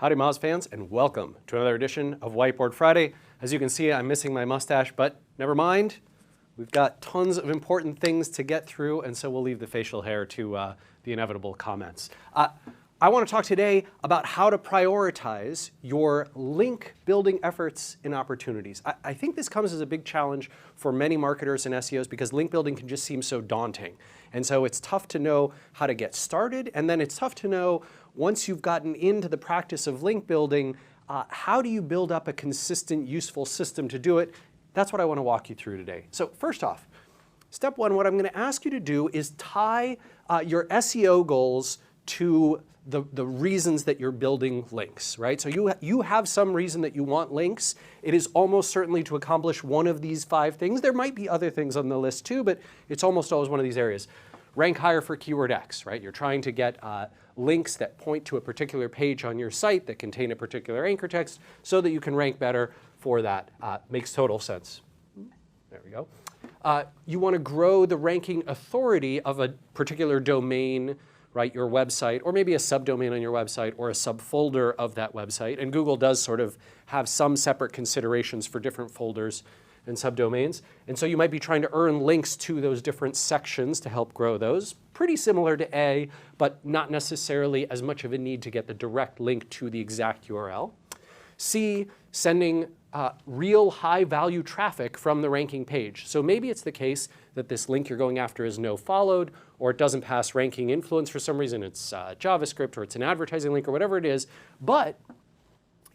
Howdy Moz fans, and welcome to another edition of Whiteboard Friday. As you can see, I'm missing my mustache, but never mind. We've got tons of important things to get through, and so we'll leave the facial hair to the inevitable comments. I want to talk today about how to prioritize your link building efforts and opportunities. I think this comes as a big challenge for many marketers and SEOs because link building can just seem so daunting. And so it's tough to know how to get started, and then it's tough to know once you've gotten into the practice of link building, how do you build up a consistent, useful system to do it? That's what I want to walk you through today. So first off, step one, what I'm going to ask you to do is tie your SEO goals to the reasons that you're building links, right? So you have some reason that you want links. It is almost certainly to accomplish one of these 5 things. There might be other things on the list too, but it's almost always one of these areas. Rank higher for keyword X, right? You're trying to get links that point to a particular page on your site that contain a particular anchor text so that you can rank better for that. Makes total sense. There we go. You want to grow the ranking authority of a particular domain, right, your website, or maybe a subdomain on your website or a subfolder of that website. And Google does sort of have some separate considerations for different folders and subdomains. And so you might be trying to earn links to those different sections to help grow those. Pretty similar to A, but not necessarily as much of a need to get the direct link to the exact URL. C, sending real high value traffic from the ranking page. So maybe it's the case that this link you're going after is no followed, or it doesn't pass ranking influence for some reason. It's JavaScript, or it's an advertising link, or whatever it is. But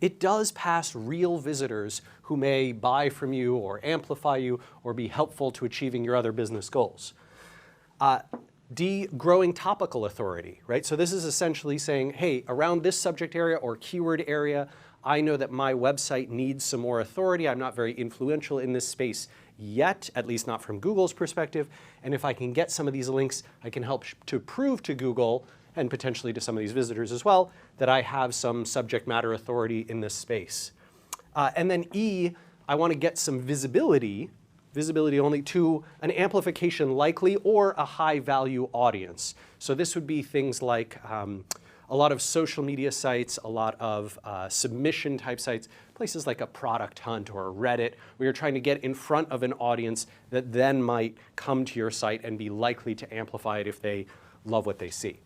it does pass real visitors who may buy from you or amplify you or be helpful to achieving your other business goals. D, growing topical authority, right? So this is essentially saying, hey, around this subject area or keyword area, I know that my website needs some more authority. I'm not very influential in this space yet, at least not from Google's perspective. And if I can get some of these links, I can help to prove to Google and potentially to some of these visitors as well, that I have some subject matter authority in this space. And then E, I want to get some visibility only to an amplification likely or a high value audience. So this would be things like a lot of social media sites, a lot of submission type sites, places like a Product Hunt or Reddit, where you're trying to get in front of an audience that then might come to your site and be likely to amplify it if they love what they see.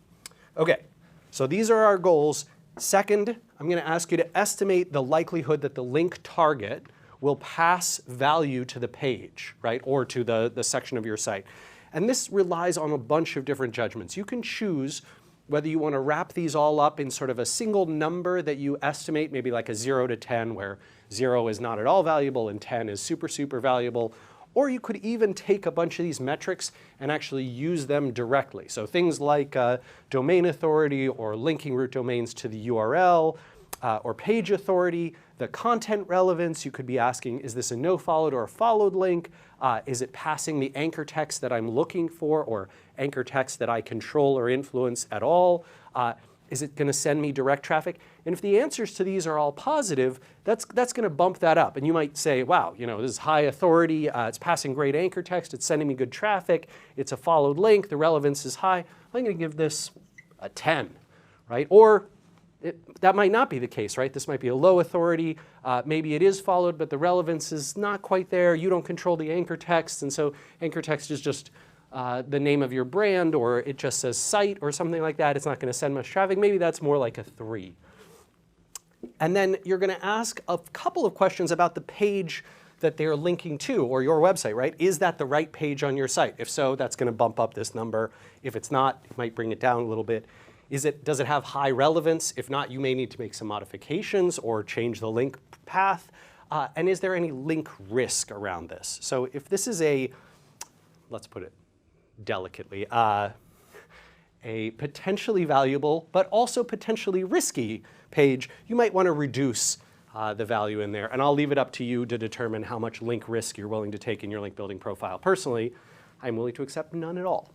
Okay, so these are our goals. Second, I'm going to ask you to estimate the likelihood that the link target will pass value to the page, right, or to the section of your site. And this relies on a bunch of different judgments. You can choose whether you want to wrap these all up in sort of a single number that you estimate, maybe like a 0 to 10, where 0 is not at all valuable and 10 is super, super valuable. Or you could even take a bunch of these metrics and actually use them directly. So things like domain authority or linking root domains to the URL or page authority, the content relevance. You could be asking, is this a no followed or a followed link? Is it passing the anchor text that I'm looking for or anchor text that I control or influence at all? Is it going to send me direct traffic? And if the answers to these are all positive, that's going to bump that up. And you might say, wow, you know, this is high authority, it's passing great anchor text, it's sending me good traffic, it's a followed link, the relevance is high. I'm going to give this a 10, right? Or that might not be the case, right? This might be a low authority, maybe it is followed, but the relevance is not quite there. You don't control the anchor text, and so anchor text is just the name of your brand, or it just says site or something like that. It's not going to send much traffic. Maybe that's more like a 3. And then you're going to ask a couple of questions about the page that they're linking to, or your website, right? Is that the right page on your site? If so, that's going to bump up this number. If it's not, it might bring it down a little bit. Does it have high relevance? If not, you may need to make some modifications or change the link path. And is there any link risk around this? So if this is let's put it delicately, a potentially valuable but also potentially risky page, you might want to reduce the value in there. And I'll leave it up to you to determine how much link risk you're willing to take in your link building profile. Personally, I'm willing to accept none at all.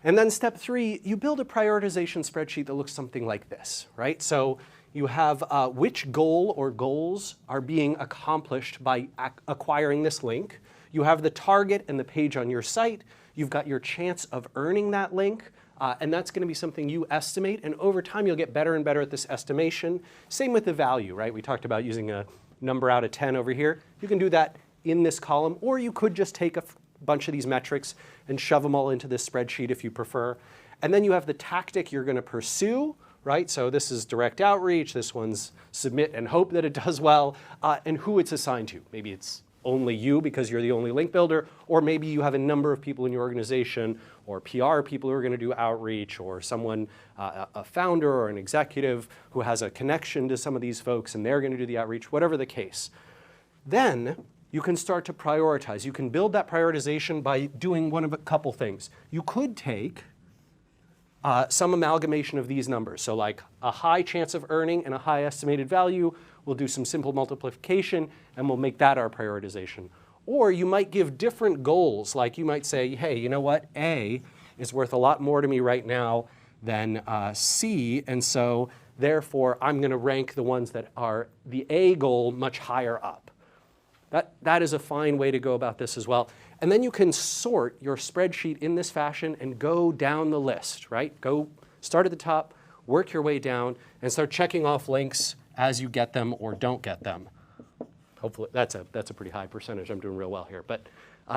And then step 3, you build a prioritization spreadsheet that looks something like this, right? So you have which goal or goals are being accomplished by acquiring this link. You have the target and the page on your site. You've got your chance of earning that link And that's going to be something you estimate, and over time you'll get better and better at this estimation. Same with the value, right? We talked about using a number out of 10 over here. You can do that in this column, or you could just take a bunch of these metrics and shove them all into this spreadsheet if you prefer. And then you have the tactic you're going to pursue, right? So this is direct outreach, this one's submit and hope that it does well, and who it's assigned to. Maybe it's only you because you're the only link builder, or maybe you have a number of people in your organization, or PR people who are going to do outreach, or someone, a founder or an executive who has a connection to some of these folks and they're going to do the outreach, whatever the case. Then you can start to prioritize. You can build that prioritization by doing one of a couple things. You could take some amalgamation of these numbers. So like a high chance of earning and a high estimated value, we'll do some simple multiplication and we'll make that our prioritization. Or you might give different goals, like you might say, hey, you know what, A is worth a lot more to me right now than C, and so therefore I'm going to rank the ones that are the A goal much higher up. That is a fine way to go about this as well. And then you can sort your spreadsheet in this fashion and go down the list, right? Go start at the top, work your way down, and start checking off links as you get them or don't get them. Hopefully, that's a pretty high percentage. I'm doing real well here. But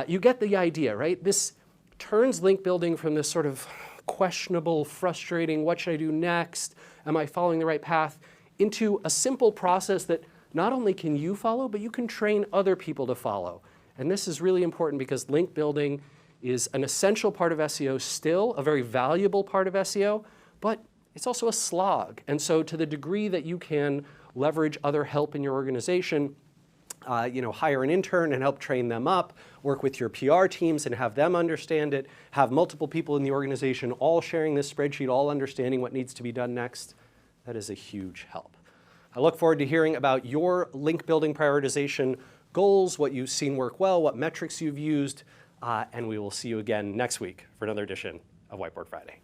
you get the idea, right? This turns link building from this sort of questionable, frustrating, what should I do next? Am I following the right path? Into a simple process that not only can you follow, but you can train other people to follow. And this is really important because link building is an essential part of SEO still, a very valuable part of SEO, but it's also a slog. And so to the degree that you can leverage other help in your organization, hire an intern and help train them up, work with your PR teams and have them understand it, have multiple people in the organization all sharing this spreadsheet, all understanding what needs to be done next, that is a huge help. I look forward to hearing about your link building prioritization goals, what you've seen work well, what metrics you've used, and we will see you again next week for another edition of Whiteboard Friday.